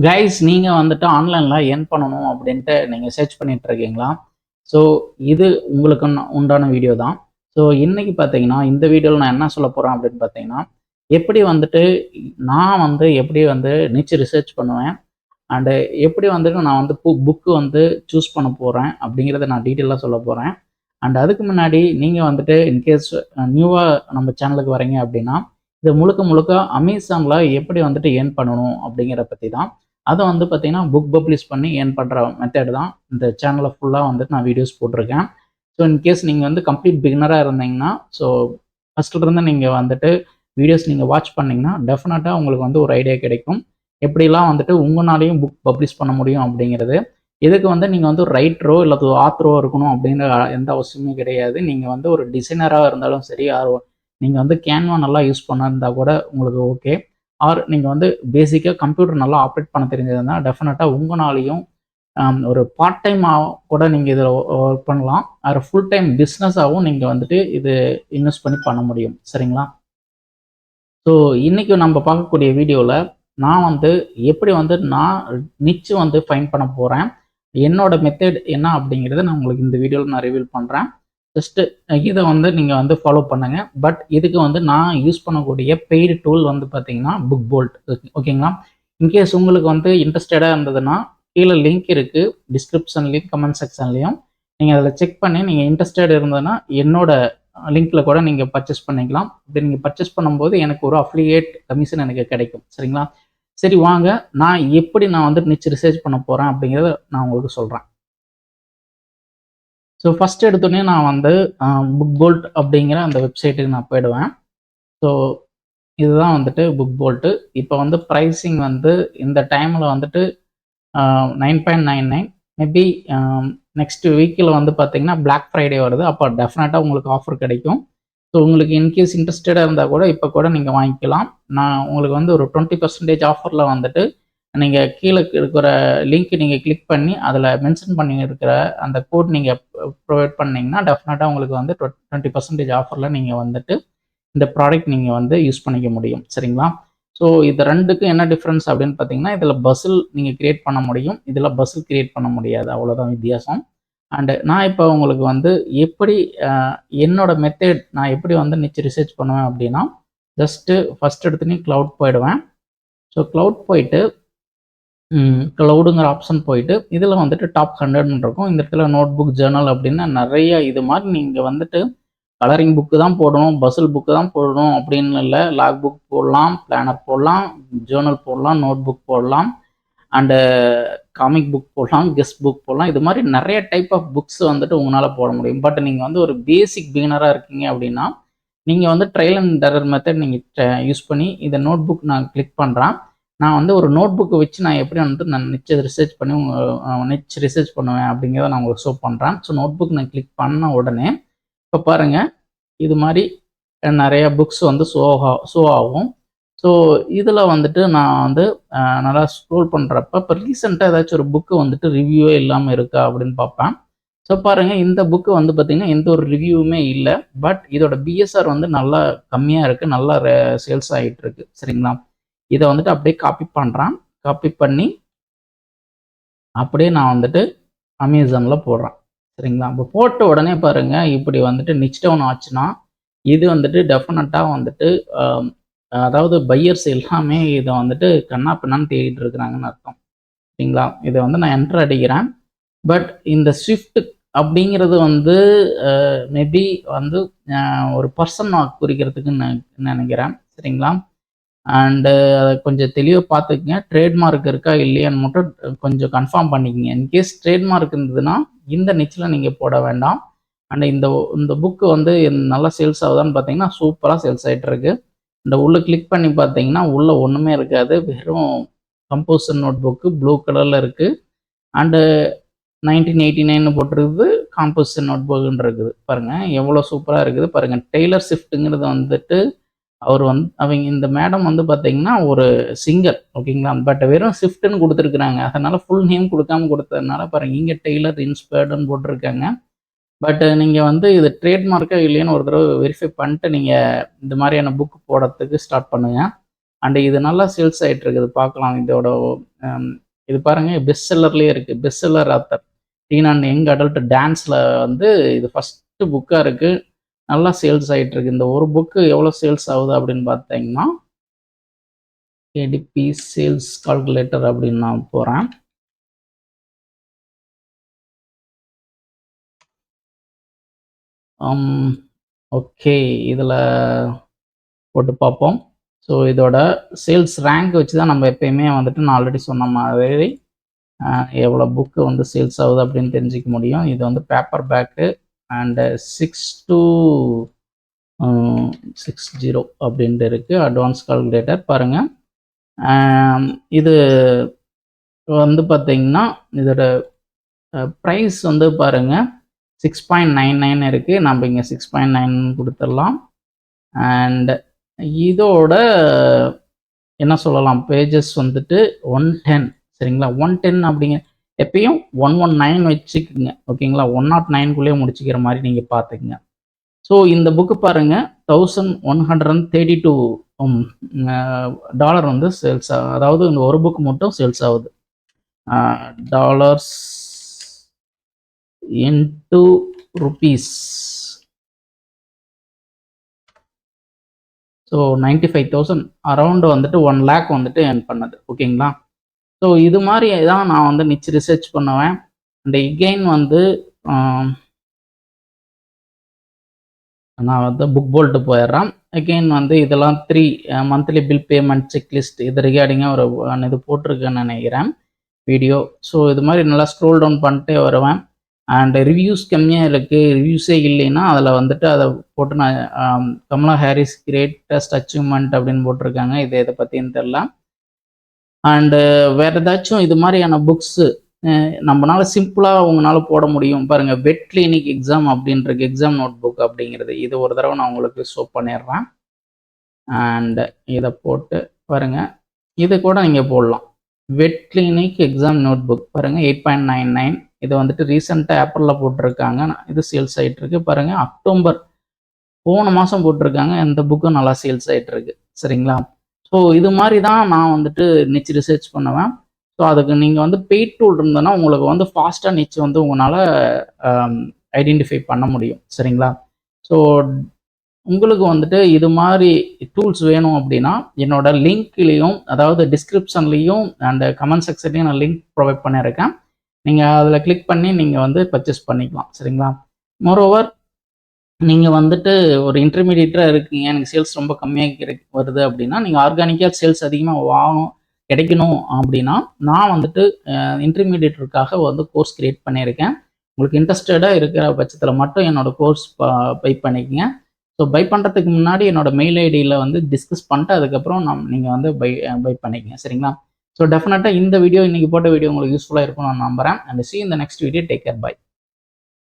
Guys, நீங்கள் வந்துட்டு ஆன்லைனில் ஏர்ன் பண்ணணும் அப்படின்ட்டு நீங்கள் சர்ச் பண்ணிட்டு இருக்கீங்களா? ஸோ இது உங்களுக்கு உண்டான வீடியோ தான். ஸோ இன்றைக்கி பார்த்தீங்கன்னா இந்த வீடியோவில் நான் என்ன சொல்ல போகிறேன் அப்படின்னு பார்த்தீங்கன்னா, எப்படி வந்துட்டு நான் வந்து எப்படி வந்து நிச்சு ரிசர்ச் பண்ணுவேன் அண்டு எப்படி வந்துட்டு நான் வந்து புக்கு வந்து சூஸ் பண்ண போகிறேன் அப்படிங்கிறத நான் டீட்டெயிலாக சொல்ல போகிறேன். அண்ட் அதுக்கு முன்னாடி நீங்கள் வந்துட்டு இன்கேஸ் நியூவாக நம்ம சேனலுக்கு வரீங்க அப்படின்னா, இது முழுக்க முழுக்க அமேசானில் எப்படி வந்துட்டு ஏர்ன் பண்ணணும் அப்படிங்கிற பற்றி தான். அதை வந்து பார்த்தீங்கன்னா புக் பப்ளிஷ் பண்ணி ஏர்ன் பண்ணுற மெத்தட் தான் இந்த சேனலில் ஃபுல்லாக வந்துட்டு நான் வீடியோஸ் போட்டிருக்கேன். ஸோ இன்கேஸ் நீங்கள் வந்து கம்ப்ளீட் பிகினராக இருந்தீங்கன்னா, ஸோ ஃபஸ்ட்லேருந்து நீங்கள் வந்துட்டு வீடியோஸ் நீங்கள் வாட்ச் பண்ணிங்கன்னா டெஃபினட்டாக உங்களுக்கு வந்து ஒரு ஐடியா கிடைக்கும். எப்படிலாம் வந்துட்டு உங்களாலையும் புக் பப்ளிஷ் பண்ண முடியும் அப்படிங்கிறது. இதுக்கு வந்து நீங்கள் வந்து ரைட்டரோ இல்லை ஆத்தரோ இருக்கணும் அப்படிங்கிற எந்த அவசியமே கிடையாது. நீங்கள் வந்து ஒரு டிசைனராக இருந்தாலும் சரி, நீங்கள் வந்து கேன்வா நல்லா யூஸ் பண்ணிருந்தா கூட உங்களுக்கு ஓகே. ஆர் நீங்கள் வந்து பேசிக்காக கம்ப்யூட்டர் நல்லா ஆப்ரேட் பண்ண தெரிஞ்சதுன்னா டெஃபினட்டாக உங்களாலையும் ஒரு பார்ட் டைமாக கூட நீங்கள் இதில் ஒர்க் பண்ணலாம். ஆர் ஃபுல் டைம் பிஸ்னஸாகவும் நீங்கள் வந்துட்டு இது இன்வெஸ்ட் பண்ணி பண்ண முடியும். சரிங்களா? ஸோ இன்றைக்கி நம்ம பார்க்கக்கூடிய வீடியோவில் நான் வந்து எப்படி வந்து நான் நிச்சு வந்து ஃபைண்ட் பண்ண போகிறேன், என்னோட மெத்தட் என்ன அப்படிங்கிறத நான் உங்களுக்கு இந்த வீடியோவில் நான் ரிவீல் பண்ணுறேன். ஜஸ்ட்டு இதை வந்து நீங்கள் வந்து ஃபாலோ பண்ணுங்கள். பட் இதுக்கு வந்து நான் யூஸ் பண்ணக்கூடிய பெய்டு டூல் வந்து பார்த்தீங்கன்னா புக் போல்ட். ஓகேங்களா? இன்கேஸ் உங்களுக்கு வந்து இன்ட்ரெஸ்டடாக இருந்ததுன்னா கீழே லிங்க் இருக்குது, டிஸ்கிரிப்ஷன்லேயும் கமெண்ட் செக்ஷன்லேயும். நீங்கள் அதில் செக் பண்ணி நீங்கள் இன்ட்ரெஸ்டட் இருந்ததுன்னா என்னோட லிங்க்கில் கூட நீங்கள் பர்ச்சேஸ் பண்ணிக்கலாம். அப்படி நீங்கள் பர்ச்சேஸ் பண்ணும்போது எனக்கு ஒரு அஃபிலியேட் கமிஷன் எனக்கு கிடைக்கும். சரிங்களா? சரி வாங்க, நான் எப்படி நான் வந்து நிச்சு ரிசர்ச் பண்ண போகிறேன் அப்படிங்கிறத நான் உங்களுக்கு சொல்கிறேன். ஸோ ஃபஸ்ட் எடுத்தோடனே நான் வந்து புக் போல்ட் அப்படிங்கிற அந்த வெப்சைட்டுக்கு நான் போயிடுவேன். ஸோ இதுதான் வந்துட்டு புக் போல்ட்டு. இப்போ வந்து ப்ரைஸிங் வந்து இந்த டைமில் வந்துட்டு 9.99. மேபி நெக்ஸ்ட் வீக்கில் வந்து பார்த்தீங்கன்னா பிளாக் ஃப்ரைடே வருது. அப்போ டெஃபினட்டாக உங்களுக்கு ஆஃபர் கிடைக்கும். ஸோ உங்களுக்கு இன்கேஸ் இன்ட்ரெஸ்டடாக இருந்தால் கூட இப்போ கூட நீங்கள் வாங்கிக்கலாம். நான் உங்களுக்கு வந்து ஒரு 20% ஆஃபரில் வந்துட்டு நீங்கள் கீழே இருக்கிற லிங்க் நீங்கள் கிளிக் பண்ணி அதில் மென்ஷன் பண்ணி இருக்கிற அந்த கோட் நீங்கள் ப்ரொவைட் பண்ணிங்கன்னா டெஃபினட்டாக உங்களுக்கு வந்து 20% ஆஃபரில் நீங்கள் வந்துட்டு இந்த ப்ராடக்ட் நீங்கள் வந்து யூஸ் பண்ணிக்க முடியும். சரிங்களா? ஸோ இது ரெண்டுக்கும் என்ன டிஃப்ரென்ஸ் அப்படின்னு பார்த்தீங்கன்னா, இதில் பஸ்ஸில் நீங்கள் கிரியேட் பண்ண முடியும், இதில் பஸ்ஸில் கிரியேட் பண்ண முடியாது. அவ்வளோதான் வித்தியாசம். அண்டு நான் இப்போ உங்களுக்கு வந்து எப்படி என்னோட மெத்தட் நான் எப்படி வந்து நிச்சு ரிசர்ச் பண்ணுவேன் அப்படின்னா, ஜஸ்ட்டு ஃபஸ்ட் எடுத்துனே க்ளவுட் போயிடுவேன். ஸோ க்ளவுட் போயிட்டு க்ளவுடுங்கிற ஆப்ஷன் போயிட்டு இதில் வந்துட்டு டாப் 100ன்னு இருக்கும். இந்த இடத்துல நோட் புக், ஜேர்னல் அப்படின்னு நிறைய இது மாதிரி நீங்கள் வந்துட்டு கலரிங் புக்கு தான் போடணும், பசில் புக்கு தான் போடணும் அப்படின்னு இல்லை. லாக் புக் போடலாம், பிளானர் போடலாம், ஜேர்னல் போடலாம், நோட் புக் போடலாம், அண்டு காமிக் புக் போடலாம், கெஸ்ட் புக் போடலாம். இது மாதிரி நிறைய டைப் ஆஃப் புக்ஸ் வந்துட்டு உங்களால் போட முடியும். பட் நீங்கள் வந்து ஒரு பேசிக் பிகினராக இருக்கீங்க அப்படின்னா நீங்கள் வந்து ட்ரையல் அண்ட் எரர் மெத்தட் நீங்கள் யூஸ் பண்ணி இதை நோட் புக் நான் கிளிக் பண்ணுறேன். நான் வந்து ஒரு நோட் புக்கை வச்சு நான் எப்படி வந்துட்டு நான் நிச்சயம் ரிசர்ச் பண்ணி நிச்சு ரிசர்ச் பண்ணுவேன் அப்படிங்கிறத நான் உங்களுக்கு ஷோ பண்ணுறேன். ஸோ நோட் புக் நான் கிளிக் பண்ண உடனே இப்போ பாருங்கள், இது மாதிரி நிறைய புக்ஸ் வந்து ஷோ ஆகும். ஸோ இதில் வந்துட்டு நான் வந்து நல்லா ஸ்க்ரோல் பண்ணுறப்ப இப்போ ரீசெண்டாக ஏதாச்சும் ஒரு புக்கு வந்துட்டு ரிவ்யூவே இல்லாமல் இருக்கா அப்படின்னு பார்ப்பேன். ஸோ பாருங்கள், இந்த புக்கு வந்து பார்த்திங்கன்னா எந்த ஒரு ரிவ்யூவுமே இல்லை. பட் இதோட பிஎஸ்ஆர் வந்து நல்லா கம்மியாக இருக்குது, நல்லா சேல்ஸ் ஆகிட்டு இருக்கு. சரிங்களா? இதை வந்துட்டு அப்படியே காப்பி பண்ணுறேன். காப்பி பண்ணி அப்படியே நான் வந்துட்டு அமேசானில் போடுறேன். சரிங்களா? இப்போ போட்ட உடனே பாருங்கள், இப்படி வந்துட்டு நிச் டவுன் ஆச்சுன்னா இது வந்துட்டு டெஃபினட்டாக வந்துட்டு அதாவது பையர்ஸ் எல்லாமே இதை வந்துட்டு கண்ணா பின்னான்னு தேடிட்டு இருக்கிறாங்கன்னு அர்த்தம். சரிங்களா? இதை வந்து நான் என்டர் அடிக்கிறேன். பட் இந்த ஸ்விஃப்ட் அப்படிங்கிறது வந்து மேபி வந்து ஒரு பர்சன் குறிக்கிறதுக்கு நினைக்கிறேன். சரிங்களா? அண்டு அதை கொஞ்சம் தெளிவாக பார்த்துக்குங்க. ட்ரேட்மார்க் இருக்கா இல்லையான்னு மட்டும் கொஞ்சம் கன்ஃபார்ம் பண்ணிக்கங்க. இன்கேஸ் ட்ரேட்மார்க் இருந்ததுன்னா இந்த நிச்சில் நீங்கள் போட வேண்டாம். அண்ட் இந்த புக்கு வந்து நல்லா சேல்ஸ் ஆகுதான்னு பார்த்தீங்கன்னா சூப்பராக சேல்ஸ் ஆகிட்டு இருக்கு. இந்த உள்ளே கிளிக் பண்ணி பார்த்தீங்கன்னா உள்ளே ஒன்றுமே இருக்காது, வெறும் கம்போசர் நோட் புக்கு ப்ளூ கலரில் இருக்குது. அண்டு 1989 போட்டிருக்குது, காம்போசிஷன் நோட் புக்குன்னு இருக்குது. பாருங்கள் எவ்வளோ சூப்பராக இருக்குது பாருங்கள். டெய்லர் ஸ்விஃப்ட்டுங்கிறது வந்துட்டு அவங்க இந்த மேடம் வந்து பார்த்தீங்கன்னா ஒரு சிங்கர். ஓகேங்களா? பட் வெறும் ஸ்விஃப்ட்டுன்னு கொடுத்துருக்குறாங்க. அதனால் ஃபுல் நேம் கொடுக்காம கொடுத்ததுனால பாருங்கள் இங்கே டெய்லர் இன்ஸ்பயர்டுன்னு போட்டிருக்காங்க. பட் நீங்கள் வந்து இது ட்ரேட்மார்க்கா இல்லையான்னு ஒரு தடவை வெரிஃபை பண்ணிட்டு நீங்கள் இந்த மாதிரியான புக் போடுறதுக்கு ஸ்டார்ட் பண்ணுங்கள். அண்ட் இது நல்லா சேல்ஸ் ஆகிட்டு இருக்குது பார்க்கலாம். இதோட இது பாருங்கள், பெஸ்ட் செல்லர்லேயே இருக்குது. Best seller author teen and young adult டான்ஸில் வந்து இது ஃபஸ்ட்டு புக்காக இருக்குது. நல்லா சேல்ஸ் ஆகிட்டு இருக்கு. இந்த ஒரு புக்கு எவ்வளோ சேல்ஸ் ஆகுது அப்படின்னு பார்த்தீங்கன்னா, ஏடிபி சேல்ஸ் கால்குலேட்டர் அப்படின்னு நான் போகிறேன். ஓகே, இதில் போட்டு பார்ப்போம். ஸோ இதோட சேல்ஸ் ரேங்க் வச்சு தான் நம்ம எப்பயுமே வந்துட்டு நான் ஆல்ரெடி சொன்ன மாதிரி எவ்வளோ புக்கு வந்து சேல்ஸ் ஆகுது அப்படின்னு தெரிஞ்சிக்க முடியும். இது வந்து பேப்பர் பேக்கு அண்டு 6260 அப்படின்ட்டு இருக்குது. அட்வான்ஸ் கால்குலேட்டர் பாருங்கள். இது வந்து பார்த்தீங்கன்னா இதோட ப்ரைஸ் வந்து பாருங்கள் 6.99 இருக்குது. நம்ம இங்கே 6.9 கொடுத்துடலாம். அண்ட் இதோட என்ன சொல்லலாம், பேஜஸ் வந்துட்டு 110 சரிங்களா. 110 அப்படிங்க எப்பயும் 119 வச்சுக்குங்க ஓகேங்களா. 109குள்ளேயே முடிச்சுக்கிற மாதிரி நீங்கள் பார்த்துக்குங்க. ஸோ இந்த புக்கு பாருங்கள் $1132 டாலர் வந்து சேல்ஸ் ஆகுது. அதாவது இந்த ஒரு புக்கு மட்டும் சேல்ஸ் ஆகுது. Dollars into rupees. So 95,000 around வந்துட்டு 1 lakh வந்துட்டு ஏர்ன் பண்ணது ஓகேங்களா. ஸோ இது மாதிரி தான் நான் வந்து நிச்சு ரிசர்ச் பண்ணுவேன். அண்ட் எகெயின் வந்து நான் வந்து புக் போல்ட்டு போயிடுறேன். அகெயின் வந்து இதெல்லாம் 3 மந்த்லி பில் பேமெண்ட் செக்லிஸ்ட் இது ரிகார்டிங்காக ஒரு இது போட்டிருக்கேன்னு நினைக்கிறேன் வீடியோ. ஸோ இது மாதிரி நல்லா ஸ்க்ரோல் டவுன் பண்ணிட்டே வருவேன். அண்ட் ரிவ்யூஸ் கம்மியாக இருக்குது, ரிவ்யூஸே இல்லைன்னா அதில் வந்துட்டு அதை போட்டு நான் கமலா ஹாரிஸ் கிரேட்டஸ்ட் அச்சீவ்மெண்ட் அப்படின்னு போட்டிருக்காங்க. இதை பற்றின்னு தெரில. அண்டு வேறு ஏதாச்சும் இது மாதிரியான புக்ஸு நம்மளால சிம்பிளாக உங்களால் போட முடியும் பாருங்கள். வெட் கிளினிக் எக்ஸாம் அப்படின்றது எக்ஸாம் நோட் புக் அப்படிங்கிறது இது ஒரு தடவை நான் உங்களுக்கு ஷோ பண்ணிடுறேன். அண்டு இதை போட்டு பாருங்கள், இது கூட நீங்கள் போடலாம். வெட் கிளினிக் எக்ஸாம் நோட் புக் பாருங்கள் 8.99. இது வந்துட்டு ரீசெண்டாக ஏப்ரலில் போட்டிருக்காங்க. இது சேல்ஸ் ஆகிட்டுருக்கு பாருங்கள். அக்டோபர் போன மாதம் போட்டிருக்காங்க. இந்த புக்கும் நல்லா சேல்ஸ் ஆகிட்டுருக்கு சரிங்களா. ஸோ இது மாதிரி தான் நான் வந்துட்டு நிச்சு ரிசர்ச் பண்ணுவேன். ஸோ அதுக்கு நீங்கள் வந்து பெய்ட் டூல் இருந்ததுன்னா உங்களுக்கு வந்து ஃபாஸ்ட்டாக நிச்சு வந்து உங்களால் ஐடென்டிஃபை பண்ண முடியும் சரிங்களா. ஸோ உங்களுக்கு வந்துட்டு இது மாதிரி டூல்ஸ் வேணும் அப்படின்னா என்னோட லிங்க்லேயும் அதாவது டிஸ்கிரிப்ஷன்லேயும் அண்ட் கமெண்ட் செக்ஷன்லேயும் நான் லிங்க் ப்ரொவைட் பண்ணியிருக்கேன். நீங்கள் அதில் கிளிக் பண்ணி நீங்கள் வந்து பர்ச்சேஸ் பண்ணிக்கலாம் சரிங்களா. மோரோவர் நீங்கள் வந்துட்டு ஒரு இன்டர்மீடியேட்டாக இருக்கீங்க, எனக்கு சேல்ஸ் ரொம்ப கம்மியாக வருது அப்படின்னா நீங்கள் ஆர்கானிக்காக சேல்ஸ் அதிகமாக கிடைக்கணும் அப்படின்னா நான் வந்துட்டு இன்டர்மீடியேட்டருக்காக வந்து கோர்ஸ் கிரியேட் பண்ணியிருக்கேன். உங்களுக்கு இன்ட்ரெஸ்டடாக இருக்கிற பட்சத்தில் மட்டும் என்னோடய கோர்ஸ் பை பண்ணிக்கங்க. ஸோ பை பண்ணுறதுக்கு முன்னாடி என்னோடய மெயில் ஐடியில் வந்து டிஸ்கஸ் பண்ணிட்டு அதுக்கப்புறம் நீங்கள் வந்து பை பண்ணிக்கங்க சரிங்களா. ஸோ டெஃபினட்டாக இந்த வீடியோ இன்றைக்கி போட்ட வீடியோ உங்களுக்கு யூஸ்ஃபுல்லாக இருக்கும்னு நான் நம்புகிறேன். And see you in the next video. Take care. Bye.